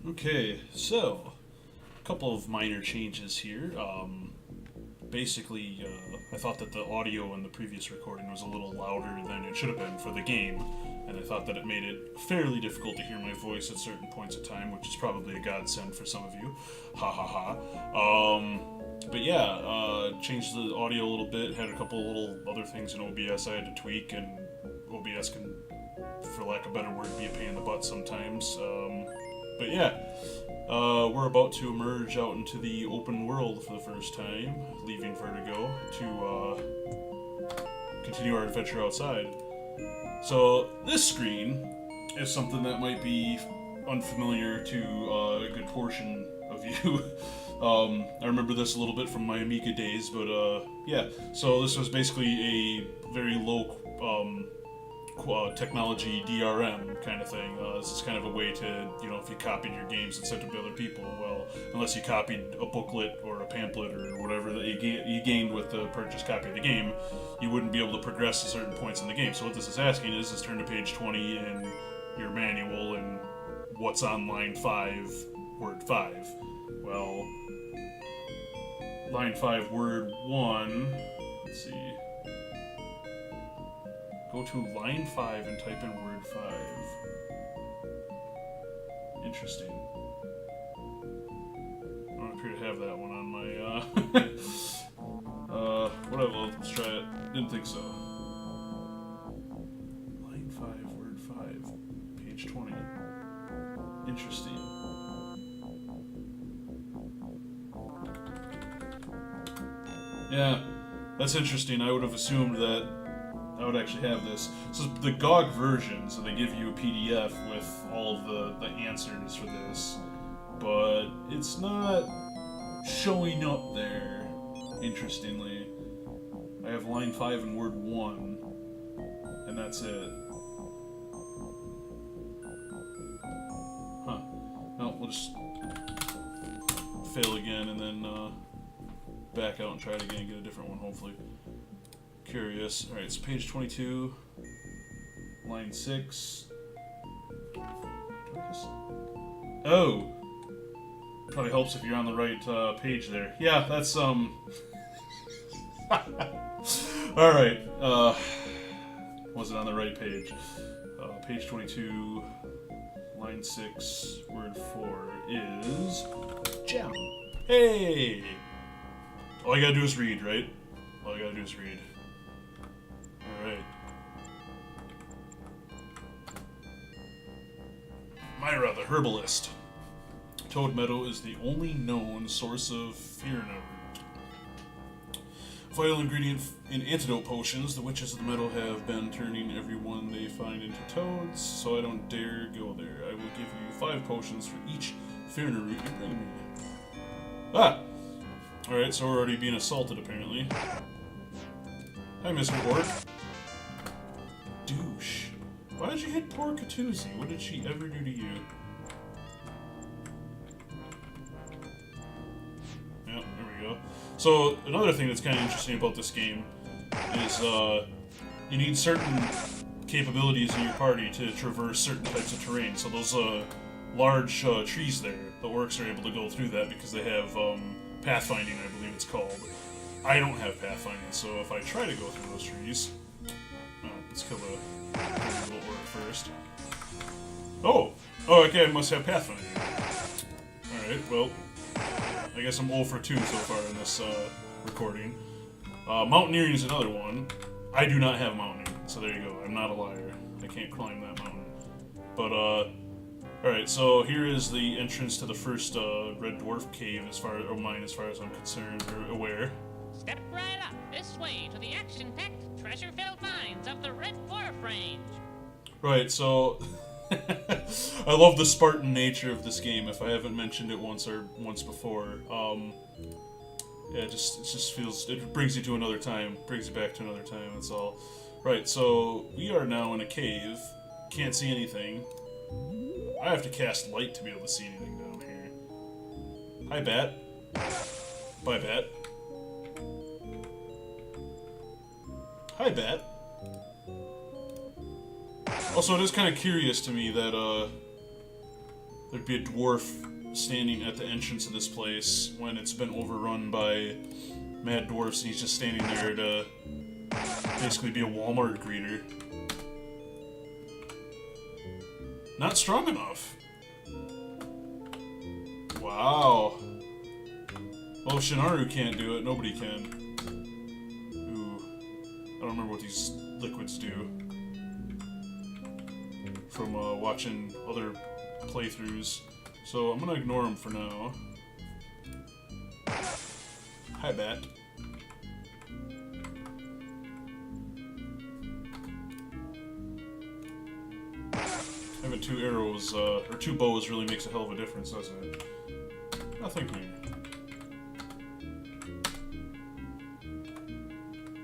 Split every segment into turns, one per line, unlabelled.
Okay, so a couple of minor changes here. Basically, I thought that the audio in the previous recording was a little louder than it should have been for the game, and I thought that it made it fairly difficult to hear my voice at certain points of time, which is probably a godsend for some of you. Ha ha ha. But yeah, changed the audio a little bit, had a couple little other things in OBS I had to tweak, and OBS can, for lack of a better word, be a pain in the butt sometimes. But yeah, we're about to emerge out into the open world for the first time, leaving Vertigo to continue our adventure outside. So this screen is something that might be unfamiliar to a good portion of you. I remember this a little bit from my Amiga days, but yeah. So this was basically a very low technology DRM kind of thing. This is kind of a way to, if you copied your games and sent them to other people, well, unless you copied a booklet or a pamphlet or whatever that you gained with the purchase copy of the game, you wouldn't be able to progress to certain points in the game. So what this is asking is turn to page 20 in your manual and what's on line 5, word 5. Well, line 5, word 1, let's see. Go to line 5 and type in word 5. Interesting. I don't appear to have that one on my, whatever, let's try it. Didn't think so. Line 5, word 5, page 20. Interesting. Yeah, that's interesting. I would have assumed that I would actually have this. So the GOG version, so they give you a PDF with all of the answers for this, but it's not showing up there, interestingly. I have line 5 and word 1, and that's it. Huh. No, we'll just fail again and then back out and try it again and get a different one, hopefully. Curious. Alright, so page 22, line 6. Oh! Probably helps if you're on the right page there. Yeah, that's, Alright, was it on the right page? Page 22, line 6, word 4 is gem. Hey! All you gotta do is read, right? All you gotta do is read. Alright. Myra, the herbalist. Toad Meadow is the only known source of fear root. Vital ingredient in antidote potions, the witches of the meadow have been turning everyone they find into toads, so I don't dare go there. I will give you 5 potions for each fear root you bring me. Ah! Alright, so we're already being assaulted, apparently. Hi, Mr. Orc. Douche. Why did you hit poor Katuzi? What did she ever do to you? Yeah, there we go. So, another thing that's kind of interesting about this game is, you need certain capabilities in your party to traverse certain types of terrain. So those, large, trees there, the orcs are able to go through that because they have, pathfinding, I believe it's called. I don't have pathfinding, so if I try to go through those trees... let's kill the little orc first. Oh! Oh, okay, I must have pathfinding. Alright, well... I guess I'm 0 for 2 so far in this, recording. Mountaineering is another one. I do not have mountaineering, so there you go. I'm not a liar. I can't climb that mountain. But, alright, so here is the entrance to the first Red Dwarf cave, as far as I'm concerned, or aware.
Step right up this way to the action-packed, treasure-filled mines of the Red Dwarf Range.
Right, so I love the Spartan nature of this game. If I haven't mentioned it once before, yeah, it just feels, it brings you to another time, brings you back to another time. That's all. Right, so we are now in a cave. Can't see anything. I have to cast light to be able to see anything down here. Hi, Bat. Bye, Bat. Hi, Bat. Also, it is kind of curious to me that, there'd be a dwarf standing at the entrance of this place when it's been overrun by mad dwarfs, and he's just standing there to basically be a Walmart greeter. Not strong enough. Wow. Well, if Shinaru can't do it, nobody can. Ooh. I don't remember what these liquids do from watching other playthroughs. So I'm gonna ignore them for now. Hi, Bat. Having two arrows, or two bows really makes a hell of a difference, doesn't it? Nothing new.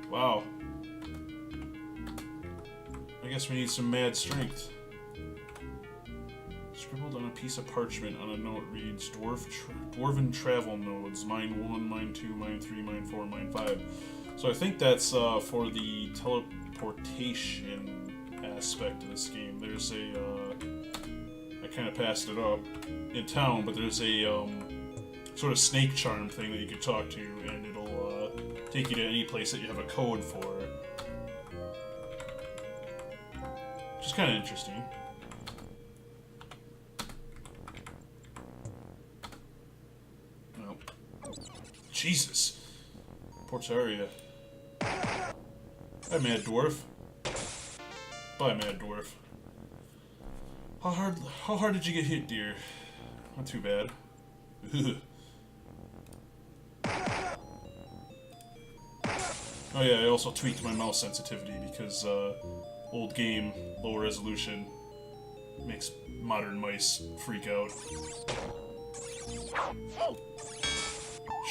Wow. I guess we need some mad strength. Scribbled on a piece of parchment on a note reads, Dwarven travel nodes, mine 1, mine 2, mine 3, mine 4, mine 5. So I think that's for the teleportation aspect of this game. There's a, I kind of passed it up in town, but there's a sort of snake charm thing that you can talk to, and it'll take you to any place that you have a code for. Which is kind of interesting. Oh. Jesus. Portaria. Hi, Mad Dwarf. Bye, Mad Dwarf. How hard did you get hit, dear? Not too bad. Oh yeah, I also tweaked my mouse sensitivity because old game, lower resolution, makes modern mice freak out.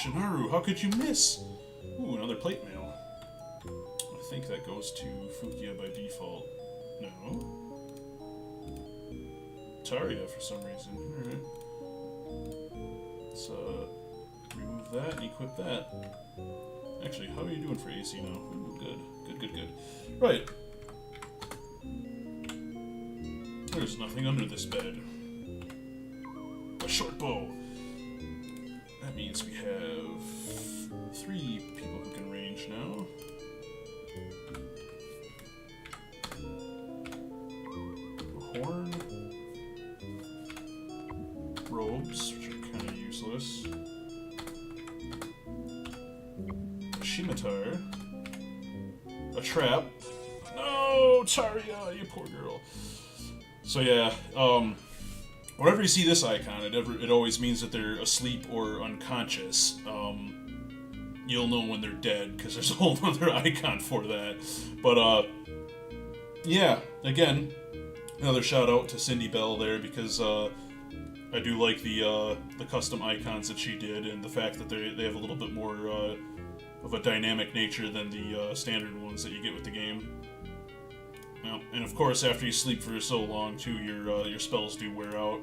Shinaru, how could you miss? Ooh, another plate mail. I think that goes to Fukia by default. No. Taria for some reason. Alright. Let's remove that and equip that. Actually, how are you doing for AC now? Ooh, good. Good. Right. There's nothing under this bed. A short bow. That means we have 3 people who can range now. A horn. Robes, which are kind of useless. A scimitar. A trap. No, Taria, you poor girl. So yeah, whenever you see this icon, it always means that they're asleep or unconscious. You'll know when they're dead, because there's a whole other icon for that. But, yeah, again, another shout out to Cyndybell there, because, I do like the custom icons that she did, and the fact that they have a little bit more, of a dynamic nature than the, standard ones that you get with the game. Well, and of course, after you sleep for so long, too, your spells do wear out.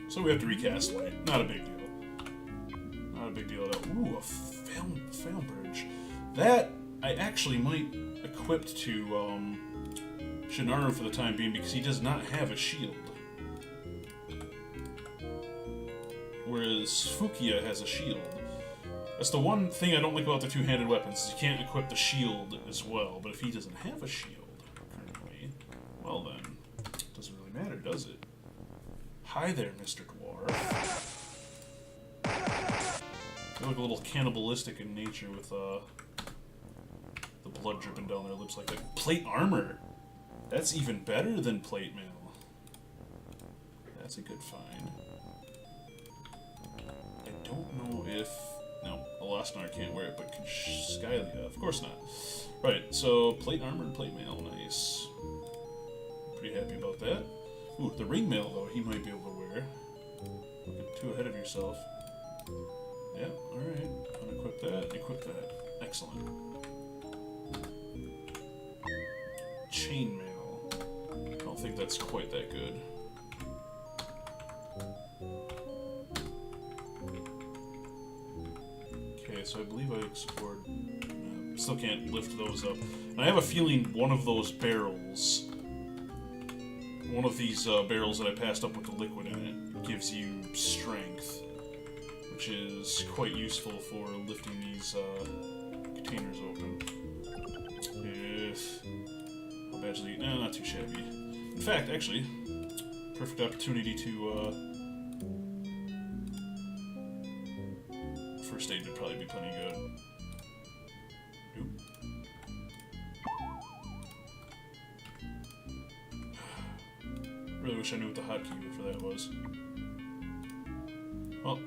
So we have to recast light. Not a big deal. Not a big deal at all. Ooh, a fail bridge. That I actually might equip to Shinaru for the time being, because he does not have a shield. Whereas Fukia has a shield. That's the one thing I don't like about the two-handed weapons, is you can't equip the shield as well. But if he doesn't have a shield, currently, well then, it doesn't really matter, does it? Hi there, Mr. Dwarf. They look a little cannibalistic in nature with the blood dripping down their lips like that. Plate armor! That's even better than plate mail. That's a good find. I don't know if... No, Alasnar can't wear it, but can Skylia? Of course not. Right, so plate armor and plate mail, nice. Pretty happy about that. Ooh, the ring mail, though, he might be able to wear. Don't get too ahead of yourself. Yeah, alright. Unequip that, equip that. Excellent. Chainmail. I don't think that's quite that good. Okay, so I believe I explored... still can't lift those up. And I have a feeling one of those barrels one of these barrels that I passed up with the liquid in it gives you strength, which is quite useful for lifting these containers open. If how badly? No, not too shabby. In fact, actually, perfect opportunity to first aid would probably be plenty good. Oop. Really wish I knew what the hotkey for that was. Well,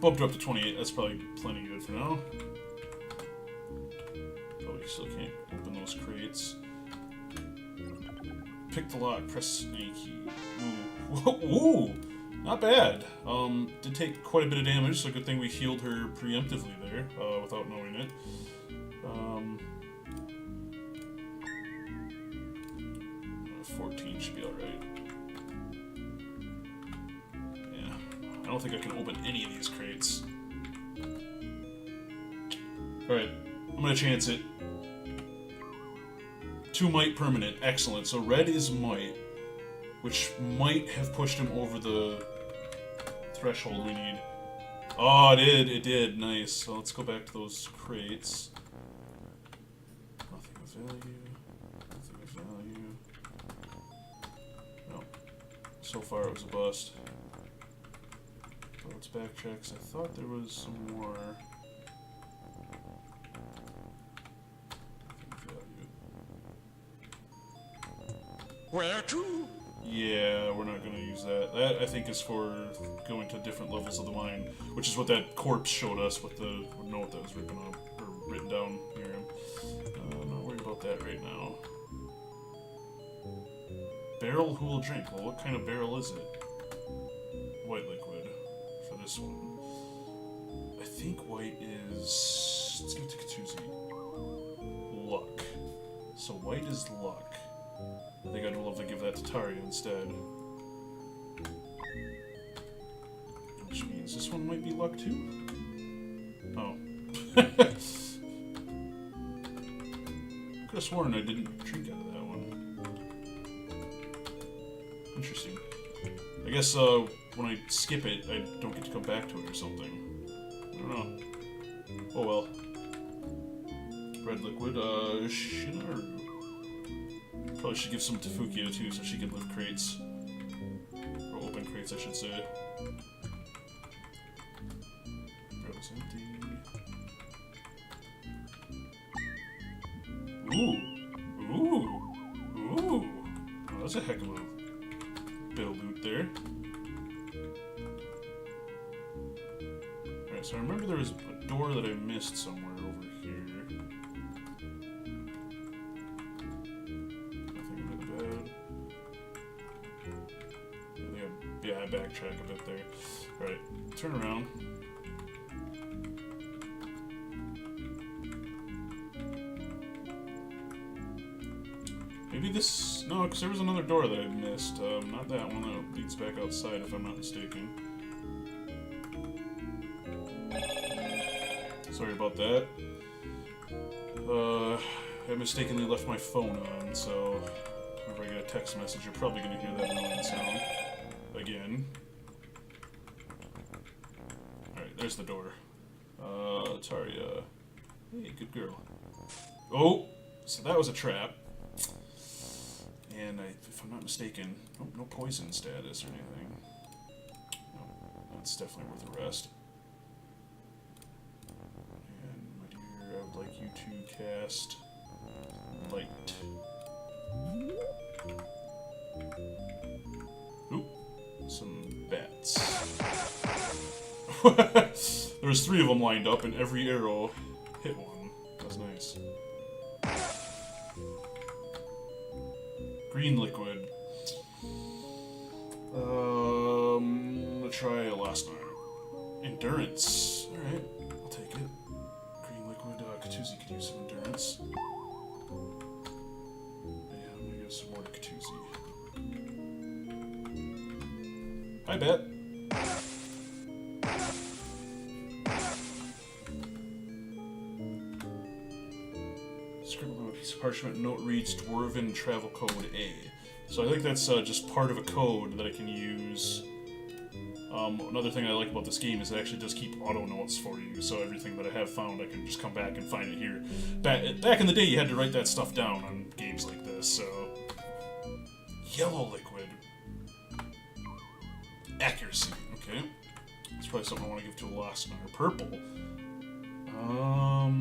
bumped her up to 28. That's probably plenty good for now. Probably still can't open those crates. Pick the lock. Press A key. Ooh. Ooh! Not bad. Did take quite a bit of damage, so good thing we healed her preemptively there, without knowing it. 14 should be alright. Yeah. I don't think I can open any of these crates. Alright, I'm gonna chance it. 2 might permanent. Excellent. So red is might, which might have pushed him over the threshold we need. Oh, it did. Nice. So let's go back to those crates. Nothing of value. Nothing of value. No. So far it was a bust. But let's backtrack, 'cause I thought there was some more. Nothing of value.
Where to?
Yeah, we're not going to use that. That, I think, is for going to different levels of the mine, which is what that corpse showed us with the note that was written up, or written down near him. I'm not worried about that right now. Barrel who will drink. Well, what kind of barrel is it? White liquid for this one. I think white is... Let's give it to Katuzi. Luck. So white is luck. I think I'd love to give that to Taria instead. Which means this one might be luck too? Oh. Could have sworn I didn't drink out of that one. Interesting. I guess when I skip it, I don't get to come back to it or something. I don't know. Oh well. Red liquid, Shinaru. Probably should give some to Fukio too, so she can lift crates. Or open crates, I should say. Barrel's empty. Ooh! Ooh! Ooh! Oh, that's a heck of a bit of loot there. Alright, so I remember there was a door that I missed somewhere over here. Yeah, I backtrack a bit there. Alright, turn around. Maybe this... No, because there was another door that I missed. Not that one that leads back outside, if I'm not mistaken. Sorry about that. I mistakenly left my phone on, so... Whenever I get a text message, you're probably going to hear that annoying sound. Again. Alright, there's the door. Taria. Hey, good girl. Oh! So that was a trap. And if I'm not mistaken, oh, no poison status or anything. No, that's definitely worth a rest. And my dear, I would like you to cast light. Oop. Some bats. There was 3 of them lined up, and every arrow hit one. That was nice. Green liquid. I'll try last night. Endurance. Alright, I'll take it. Green liquid. Katuzi could use some endurance. Yeah, I'm gonna give some more to Katuzi. I bet. Scribbled on a piece of parchment note reads Dwarven travel code A. So I think that's just part of a code that I can use. Another thing I like about this game is it actually does keep auto notes for you, so everything that I have found, I can just come back and find it here. Back in the day, you had to write that stuff down on games like this, so... Yellow liquid. Accuracy, okay. That's probably something I want to give to a Lost Hunter. Purple.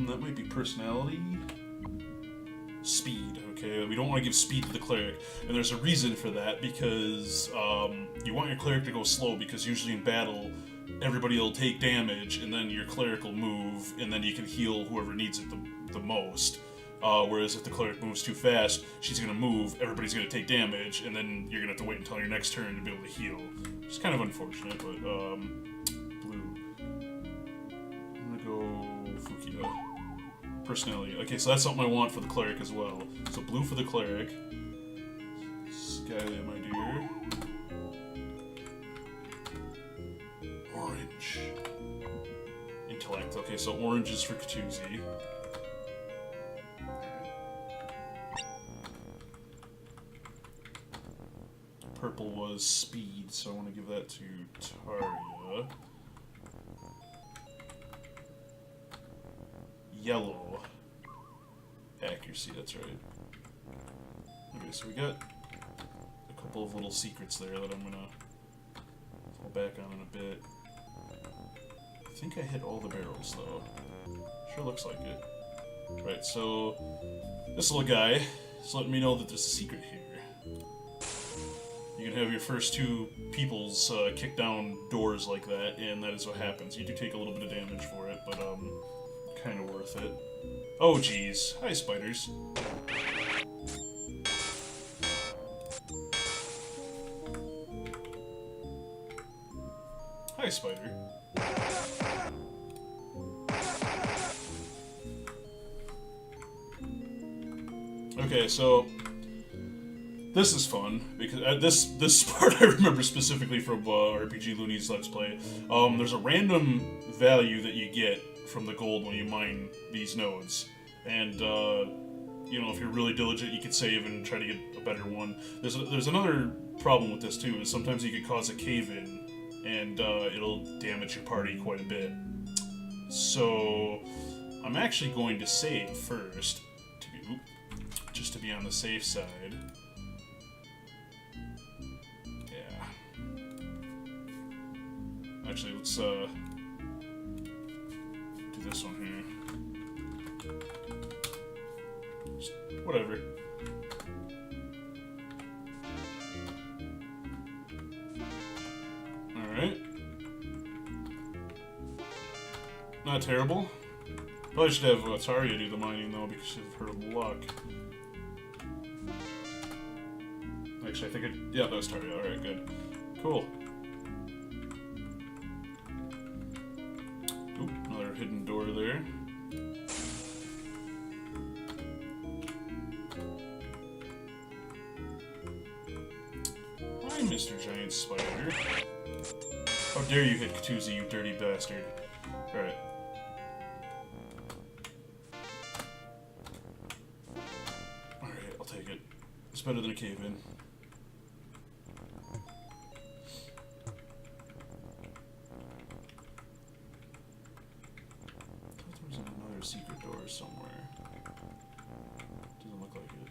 That might be personality. Speed, okay? We don't want to give speed to the cleric, and there's a reason for that, because you want your cleric to go slow, because usually in battle, everybody will take damage, and then your cleric will move, and then you can heal whoever needs it the most. Whereas if the cleric moves too fast, she's going to move, everybody's going to take damage, and then you're going to have to wait until your next turn to be able to heal. It's kind of unfortunate, but, blue. I'm going to go Fukia. Personality. Okay, so that's something I want for the cleric as well. So blue for the cleric. Skylia, my dear. Orange. Intellect. Okay, so orange is for Katuzi. Purple was speed, so I want to give that to Tarja. Yellow. Accuracy, that's right. Okay, so we got a couple of little secrets there that I'm gonna fall back on in a bit. I think I hit all the barrels, though. Sure looks like it. Right, so this little guy is letting me know that there's a secret here. You can have your first two peoples kick down doors like that, and that is what happens. You do take a little bit of damage for it, but kind of worth it. Oh geez. Hi, spiders. Hi, spider. Okay, so this is fun because this part I remember specifically from RPG Looney's Let's Play. There's a random value that you get from the gold when you mine these nodes, and you know, if you're really diligent, you could save and try to get a better one. There's another problem with this too, is sometimes you could cause a cave-in, and it'll damage your party quite a bit. So I'm actually going to save first, just to be on the safe side. Yeah. Actually, let's do this one here. Just whatever. Alright. Not terrible. Probably should have Tarja do the mining though, because of her luck. Actually, I think yeah, that was Tarja. Alright, good. Cool. Oop, another hidden door there. Hi, Mr. Giant Spider. How dare you hit Katuzi, you dirty bastard. Alright. Alright, I'll take it. It's better than a cave-in. There's another secret door somewhere. Doesn't look like it.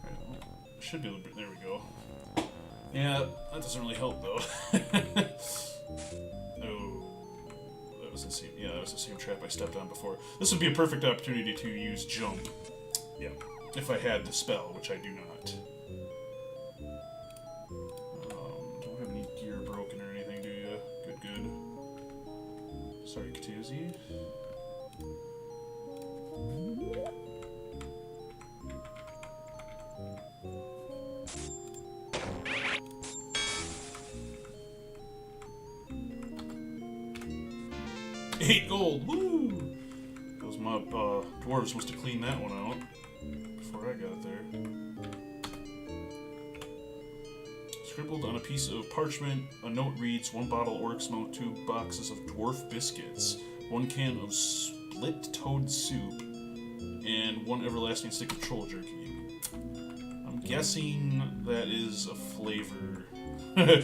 Alright, well, should be able to... There we go. Yeah, that doesn't really help though. Oh, that was the same. Yeah, that was the same trap I stepped on before. This would be a perfect opportunity to use jump. Yeah, if I had the spell, which I do not. Don't have any gear broken or anything, do you? Good, good. Sorry, Katuzi. $8 gold, woo! Those my dwarves must have cleaned that one out before I got there. Scribbled on a piece of parchment, a note reads: 1 bottle Oryx milk, 2 boxes of dwarf biscuits, 1 can of split toad soup, and 1 everlasting stick of troll jerky. I'm guessing that is a flavor. God,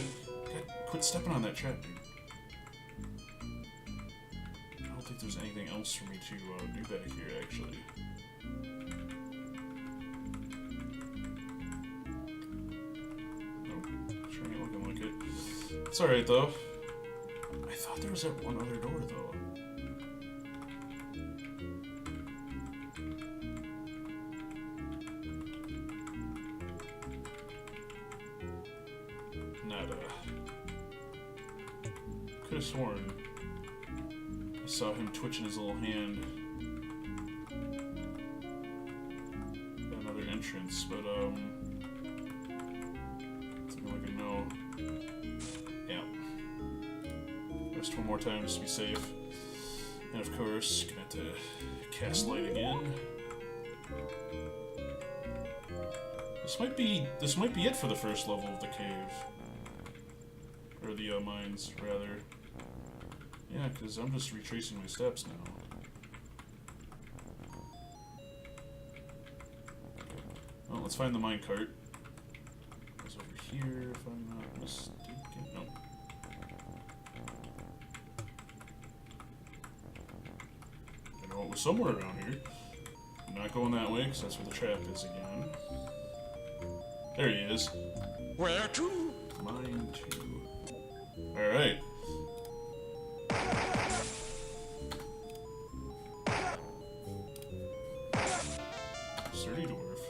quit stepping on that trap, dude. I don't think there's anything else for me to do back here, actually. Nope. Sure ain't looking like it. It's alright, though. I thought there was that one other door, though. Nada. Could have sworn I saw him twitching his little hand. Got another entrance, but it's looking like a no. Yeah. Rest one more time just to be safe. And of course, gonna have to cast light again. This might be it for the first level of the cave. Or the mines, rather. Yeah, because I'm just retracing my steps now. Well, let's find the minecart. It's over here, if I'm not mistaken. No. I know it was somewhere around here. I'm not going that way, because that's where the trap is again. There he is.
Where to?
Mine too. Alright. Sturdy dwarf.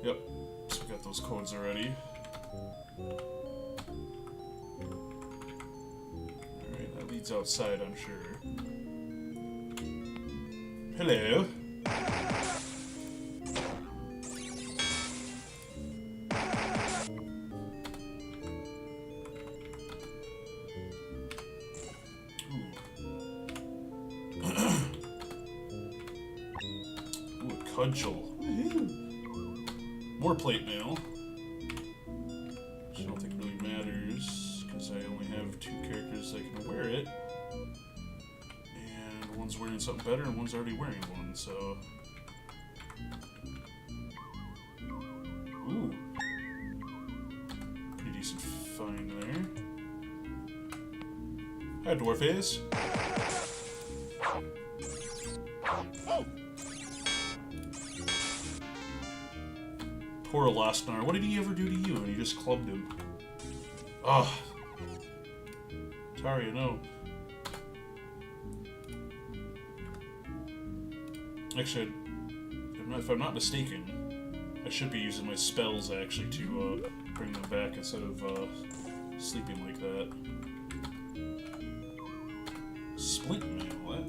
Yep. So we got those codes already. Alright, that leads outside, I'm sure. Hello. Ooh, a cudgel. More plate mail. Which I don't think really matters, because I only have 2 characters that can wear it. And one's wearing something better, and one's already wearing one, so... Ooh. Pretty decent find there. Hi, Dwarface. Poor Lostnar. What did he ever do to you? And you just clubbed him. Ugh. Taria, no. Actually, if I'm not mistaken, I should be using my spells, actually, to bring them back instead of sleeping like that. Splint mail, that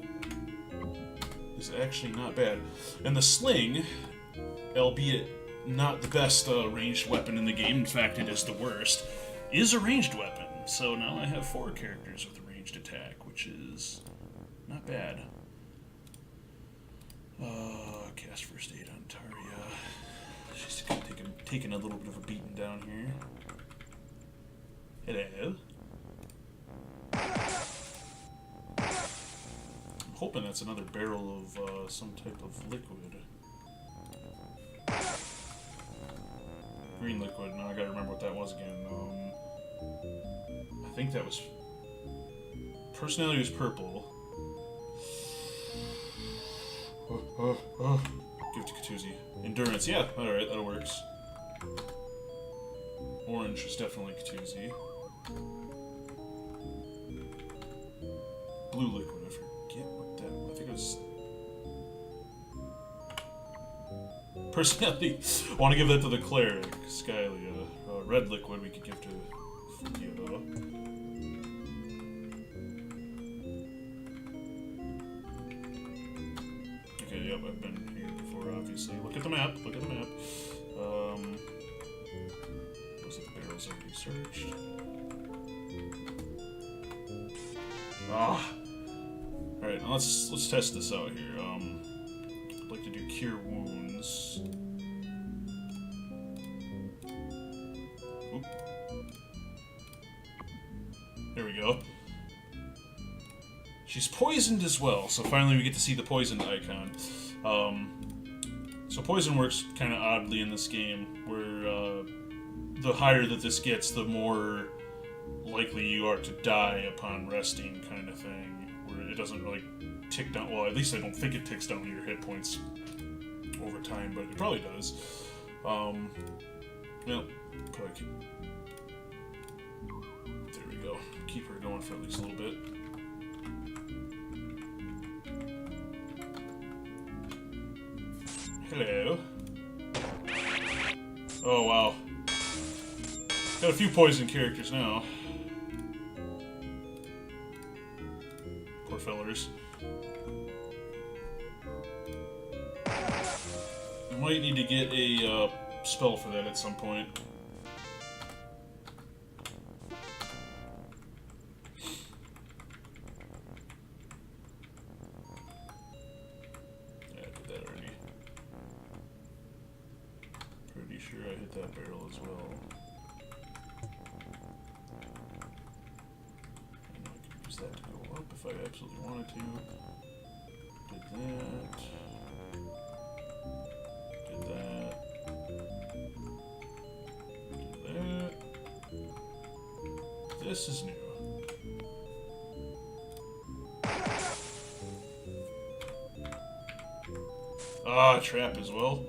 is actually not bad. And the sling, albeit not the best ranged weapon in the game, in fact it is the worst, is a ranged weapon. So now I have 4 characters with a ranged attack, which is not bad. Cast first aid on Taria. She's taking a little bit of a beating down here. Hello. I'm hoping that's another barrel of some type of liquid. Green liquid. Now I gotta remember what that was again. I think that was... Personality was purple. Give it to Katuzi. Endurance, yeah, alright, that works. Orange is definitely Katuzi. Blue liquid, I forget what that... I think it was... Personality, I want to give that to the cleric, Skylia. Red liquid we could give to Fukio. Okay, yep, I've been here before, obviously. Look at the map, look at the map. Looks like the barrel's already searched. Ah! Alright, now let's test this out here. I'd like to do Cure Wounds. Oop. There we go. She's poisoned as well, so finally we get to see the poisoned icon. So poison works kind of oddly in this game, where the higher that this gets, the more likely you are to die upon resting, kind of thing. Where it doesn't really tick down. Well, at least I don't think it ticks down your hit points over time, but it probably does. Well, probably keep... There we go. Keep her going for at least a little bit. Hello. Oh, wow. Got a few poison characters now. Poor fellers. I might need to get a spell for that at some point. Yeah, I did that already. Pretty sure I hit that barrel as well. And I could use that to go up if I absolutely wanted to. Did that. Did that. Did that. This is new. Ah, trap as well.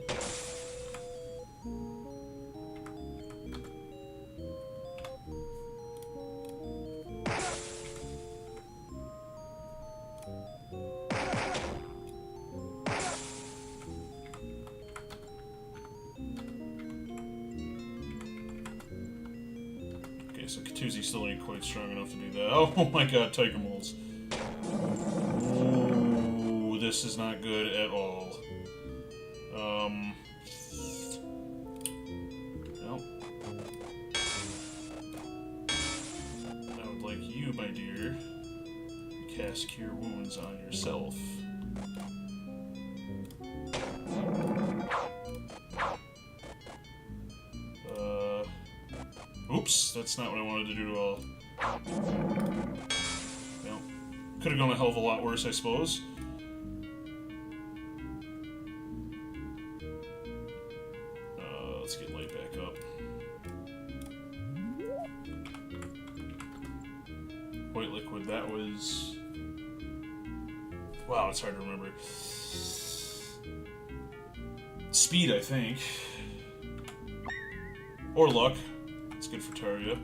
Okay, so Katuzi still ain't quite strong enough to do that. Oh my god, tiger moles. Ooh, this is not good at all. Well, I would like you, my dear, to cast Cure Wounds on yourself. Oops, that's not what I wanted to do at all. Well, could have gone a hell of a lot worse, I suppose. Let's get light back up. White liquid, that was... Wow, it's hard to remember. Speed, I think. Or luck. It's good for Taria.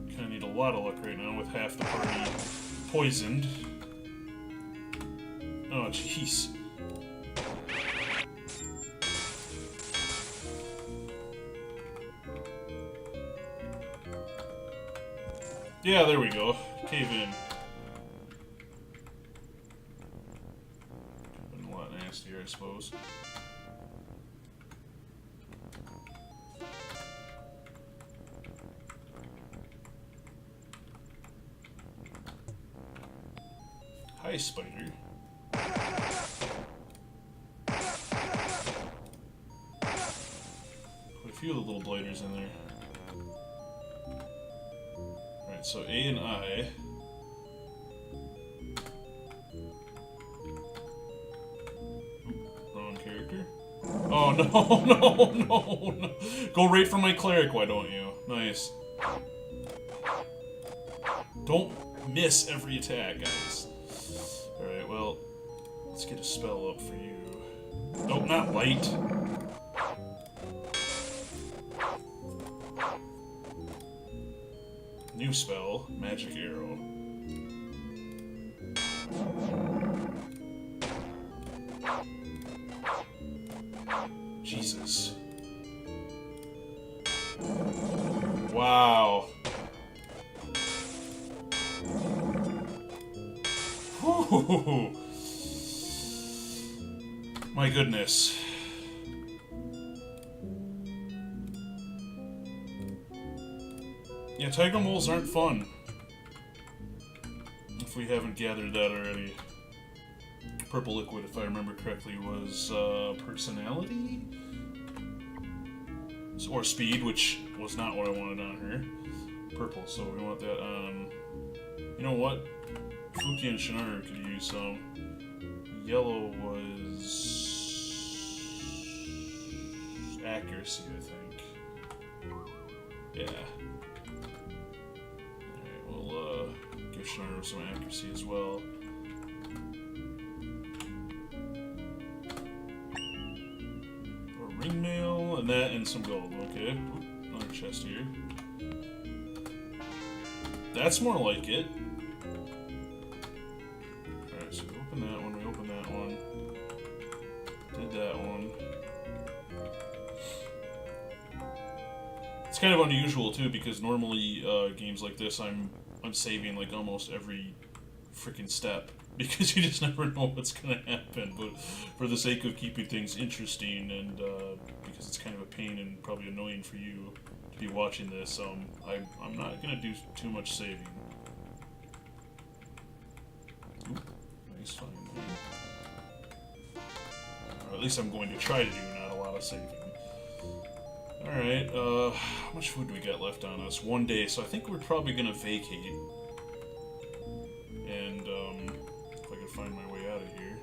Kinda need a lot of luck right now with half the party poisoned. Oh, jeez. Yeah, there we go. Cave in. Been a lot nastier, I suppose. Hi, spider. Put a few of the little blighters in there. Alright, so A and I. Oop, wrong character. Oh no, no, no, no. Go right for my cleric, why don't you? Nice. Don't miss every attack, guys. Alright, well, let's get a spell up for you. Nope, not light. New spell, Magic Arrow. Jesus. Wow. Whew. My goodness. Yeah, tiger moles aren't fun. If we haven't gathered that already. Purple liquid, if I remember correctly, was personality? or speed, which was not what I wanted on her. Purple, so we want that. You know what? Fuki and Shinaru could use some. Yellow was accuracy, I think. Yeah. Alright, we'll give Shinaru some accuracy as well. Ring mail, and that, and some gold. Okay. Another chest here. That's more like it. Alright, so we open that one, we open that one. Did that one. It's kind of unusual, too, because normally, games like this, I'm saving, like, almost every freaking step. Because you just never know what's going to happen, but for the sake of keeping things interesting, and because it's kind of a pain and probably annoying for you to be watching this, I'm not going to do too much saving. Ooh, nice find. Or at least I'm going to try to do not a lot of saving. Alright, how much food do we got left on us? 1 day, so I think we're probably going to vacate. And, if I can find my way out of here.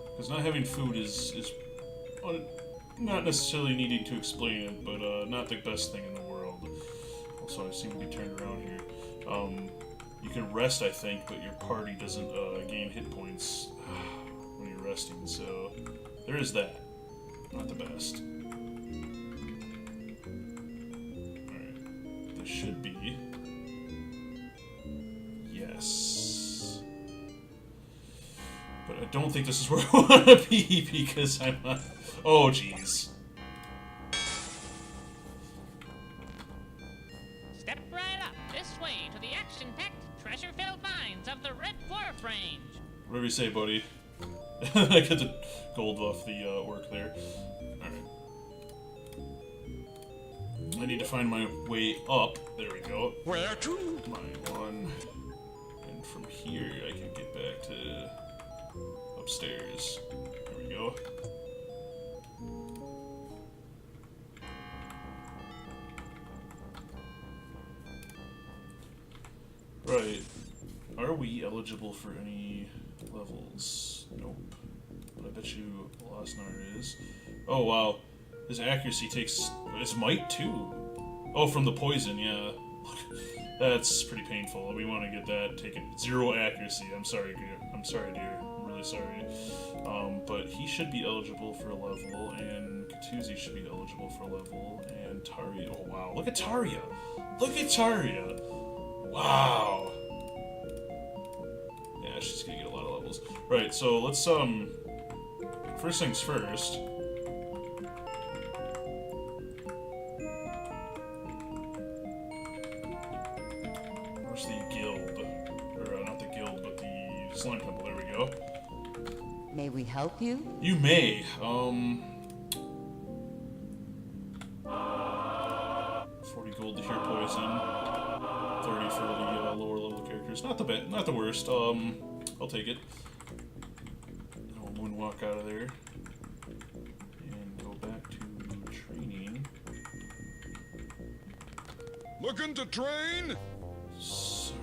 Because not having food is not necessarily needing to explain it, but not the best thing in the world. Also, I seem to be turned around here. You can rest, I think, but your party doesn't gain hit points when you're resting, so there is that. Not the best. Alright. This should be... Yes. But I don't think this is where I want to be, because I'm not... Oh, jeez.
Step right up this way to the action-packed, treasure-filled mines of the Red Dwarf Range.
Whatever you say, buddy. I get the gold off the orc there. Alright. I need to find my way up. There we go.
Where to?
My one. And from here, I can get back to upstairs. There we go. Right. Are we eligible for any levels? Nope. But I bet you Lasnar is. Oh, wow. His accuracy takes... His might, too. Oh, from the poison, yeah. That's pretty painful. We want to get that taken. 0 accuracy. I'm sorry, dear. I'm sorry, dear. I'm really sorry. But he should be eligible for a level, and Katuzi should be eligible for a level, and Taria... Oh, wow. Look at Taria! Look at Taria! Wow! Yeah, she's gonna get a lot of levels. Right, so let's, first things first. Where's the guild? Or, not the guild, but the slime temple. There we go.
May we help you?
You may. 40 gold to hear poison. 30 for the lower level characters. Not the worst. I'll take it. I'll moonwalk out of there. And go back to training.
Looking to train?
Sorry,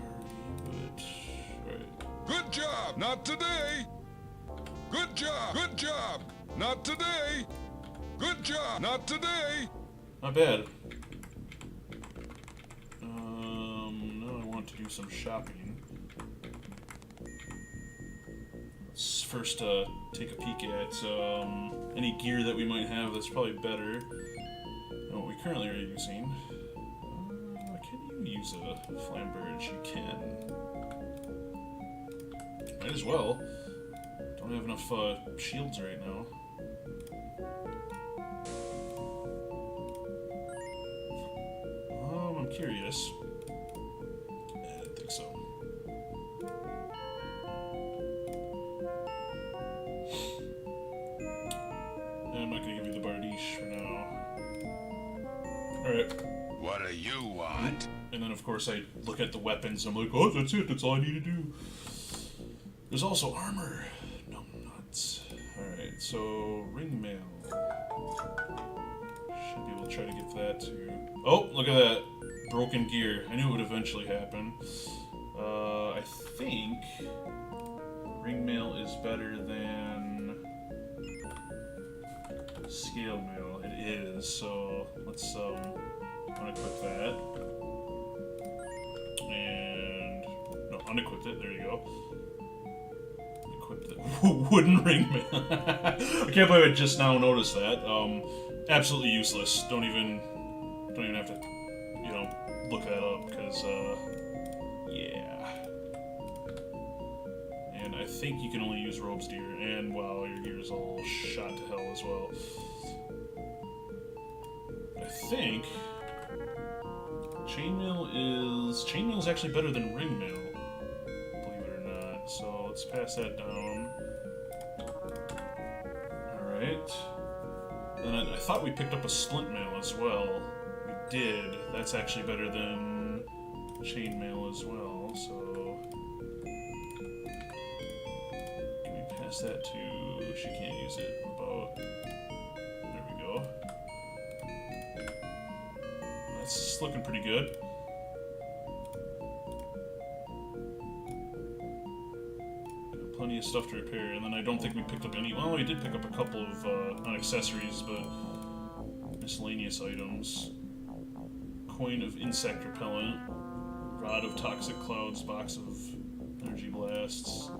but... Alright.
Good job! Not today! Good job! Good job! Not today! Good job! Not today!
Not bad. Now I want to do some shopping. Let's first take a peek at any gear that we might have that's probably better than what we currently are using. Can you use a flamberge? You can. Might as well. Don't have enough shields right now. I'm curious. I didn't think so. I'm not gonna give you the Bardiche for now. Alright.
What do you want?
And then, of course, I look at the weapons and I'm like, oh, that's it, that's all I need to do. There's also armor. No nuts. Alright. so ring mail. Should be able to try to get that to... Oh, look at that. Broken gear. I knew it would eventually happen. I think ring mail is better than scale mail. It is, so let's unequip that. And no, unequip it, there you go. Equip the wooden ring mail. I can't believe I just now noticed that. Absolutely useless. Don't even have to, you know, look that up, because yeah. And I think you can only use Robe's Deer, and wow, your gear is all shot to hell as well. I think chainmail is actually better than ring mail, believe it or not. So let's pass that down. All right. Then I thought we picked up a splint mail as well. We did. That's actually better than chainmail as well. So can we pass that to? She can't use it. About. There we go. That's looking pretty good. Plenty of stuff to repair, and then I don't think we picked up any. Well, we did pick up a couple of not accessories, but miscellaneous items. Coin of insect repellent, rod of toxic clouds, box of energy blasts,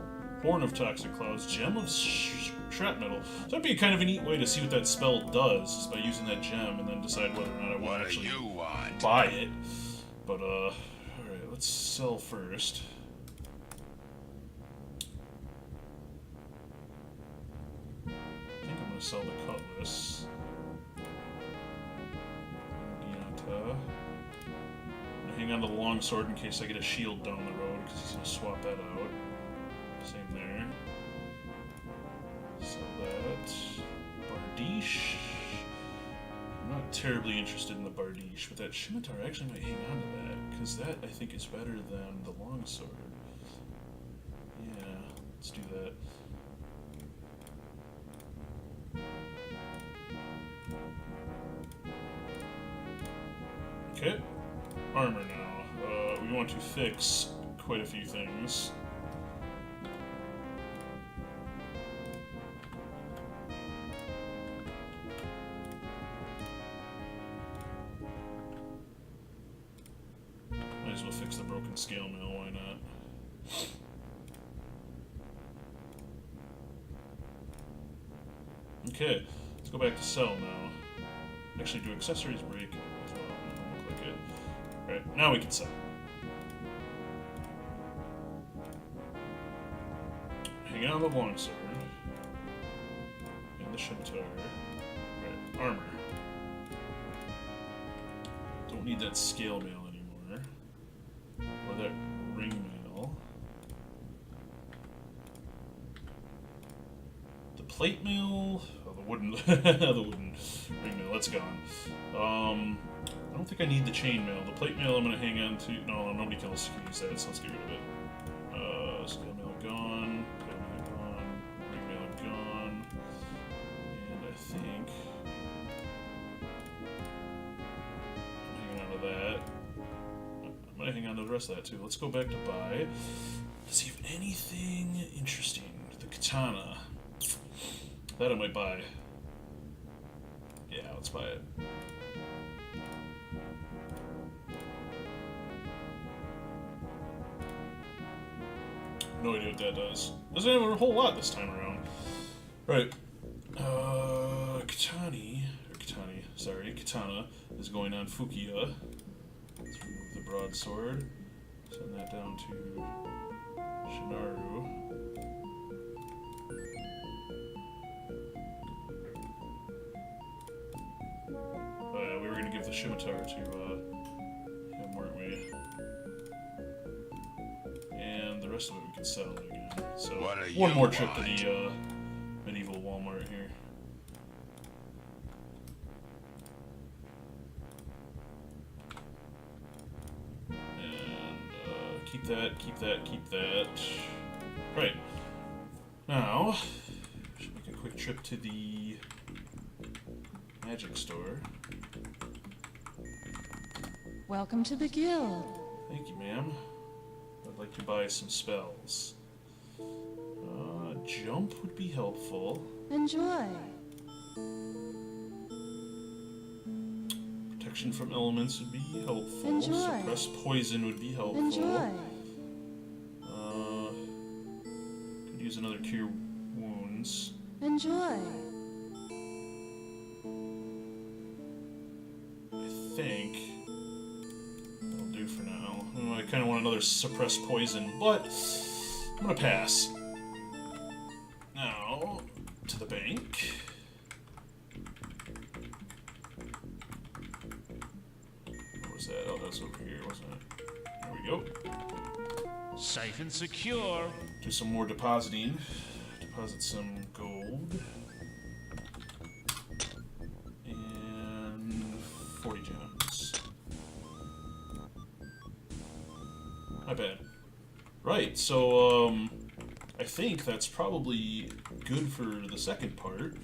horn of toxic clouds, gem of shrapnel. So that'd be kind of a neat way to see what that spell does, is by using that gem and then decide whether or not I want to actually buy it. But all right, let's sell first. Sell the cutlass. Hang on to the long sword in case I get a shield down the road, because he's going to swap that out. Same there. Sell that. Bardiche. I'm not terribly interested in the Bardiche, but that scimitar actually might hang on to that, because that I think is better than the long sword. Yeah, let's do that. Okay, armor now. We want to fix quite a few things. Might as well fix the broken scale mill, why not? Okay, let's go back to sell now. Actually, do accessories break as well? No, click it. Alright, now we can sell. Hang on the longsword. And the scimitar. Right, armor. Don't need that scale mail anymore. Or that ring mail. The plate mail. Oh, the wooden, the wooden ring mail. That's gone. I don't think I need the chain mail. The plate mail I'm gonna hang on to. No, nobody else can use that, so let's get rid of it. Scale mail gone. Plate mail gone. Ring mail gone. And I think I'm hanging on to that. I'm gonna hang on to the rest of that too. Let's go back to buy. Let's see if anything interesting. The katana. That I might buy. Yeah, let's buy it. No idea what that does. Doesn't have a whole lot this time around. Right. Katana is going on Fukiya. Let's remove the broadsword. Send that down to Shinaru. We were going to give the scimitar to him, weren't we? And the rest of it we could sell again. So one more trip to the medieval Walmart here. And keep that, keep that, keep that. Right. Now, should make a quick trip to the magic store.
Welcome to the guild.
Thank you, ma'am. I'd like to buy some spells. Jump would be helpful.
Enjoy.
Protection from elements would be helpful.
Enjoy.
Suppress poison would be helpful.
Enjoy.
Could use another cure wounds.
Enjoy.
I think that'll do for now. I kind of want another suppress poison, but I'm gonna pass. Now to the bank. What was that? Oh, that's over here, wasn't it? There we go.
Safe and secure.
Do some more depositing. Deposit some gold. And 40 gems. Not bad. Right, so, I think that's probably good for the second part.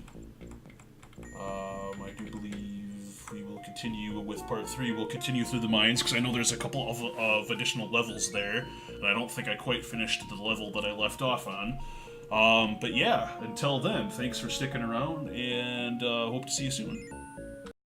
I do believe we will continue with part 3. We'll continue through the mines, because I know there's a couple of additional levels there, and I don't think I quite finished the level that I left off on. But yeah, until then, thanks for sticking around, and hope to see you soon.